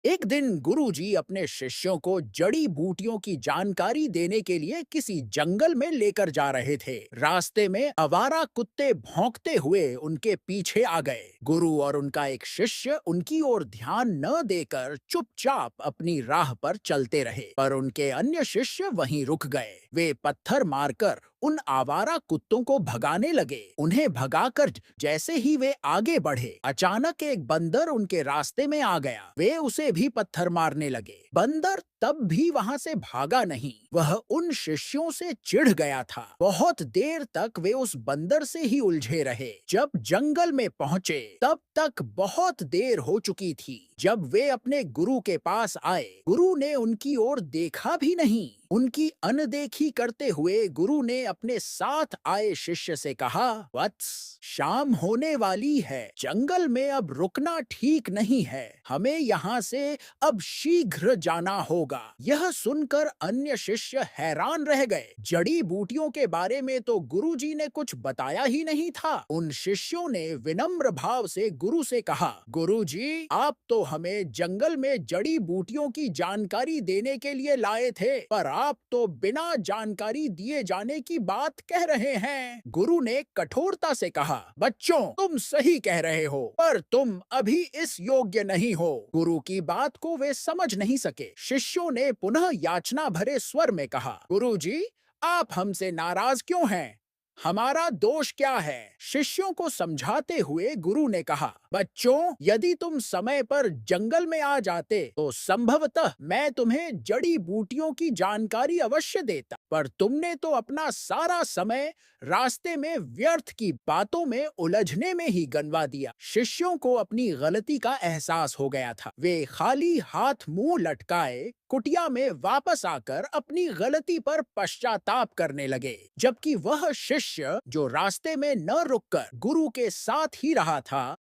एक दिन गुरुजी अपने शिष्यों को जड़ी बूटियों की जानकारी देने के लिए किसी जंगल में लेकर जा रहे थे। रास्ते में आवारा कुत्ते भौंकते हुए उनके पीछे आ गए। गुरु और उनका एक शिष्य उनकी ओर ध्यान न देकर चुपचाप अपनी राह पर चलते रहे, पर उनके अन्य शिष्य वहीं रुक गए। वे पत्थर मारकर उन आवारा कुत्तों को भगाने लगे। उन्हें भगाकर जैसे ही वे आगे बढ़े, अचानक एक बंदर उनके रास्ते में आ गया। वे उसे भी पत्थर मारने लगे। बंदर तब भी वहां से भागा नहीं। वह उन शिष्यों से चिढ़ गया था। बहुत देर तक वे उस बंदर से ही उलझे रहे। जब जंगल में पहुंचे, तब तक बहुत देर हो चुकी थी। जब वे अपने गुरु के पास आए, गुरु ने उनकी ओर देखा भी नहीं। उनकी अनदेखी करते हुए गुरु ने अपने साथ आए शिष्य से कहा, वत्स, शाम होने वाली है। जंगल में अब रुकना ठीक नहीं है। हमें यहाँ से अब शीघ्र जाना होगा। यह सुनकर अन्य शिष्य हैरान रह गए। जड़ी बूटियों के बारे में तो गुरुजी ने कुछ बताया ही नहीं था। उन शिष्यों ने विनम्र भाव से गुरु से कहा, गुरुजी, आप तो हमें जंगल में जड़ी बूटियों की जानकारी देने के लिए लाए थे, पर आप तो बिना जानकारी दिए जाने की बात कह रहे हैं। गुरु ने कठोरता से कहा, बच्चों, तुम सही कह रहे हो, पर तुम अभी इस योग्य नहीं हो। गुरु की बात को वे समझ नहीं सके। शिष्यों ने पुनः याचना भरे स्वर में कहा, गुरुजी, आप हमसे नाराज क्यों हैं? हमारा दोष क्या है? शिष्यों को समझाते हुए गुरु ने कहा, बच्चों, यदि तुम समय पर जंगल में आ जाते तो संभवतः मैं तुम्हें जड़ी बूटियों की जानकारी अवश्य देता, पर तुमने तो अपना सारा समय रास्ते में व्यर्थ की बातों में उलझने में ही गंवा दिया। शिष्यों को अपनी गलती का एहसास हो गया था। वे खाली हाथ मुंह लटकाए कुटिया में वापस आकर अपनी गलती पर पश्चाताप करने लगे, जबकि वह शिष्य जो रास्ते में न रुककर गुरु के साथ ही रहा था,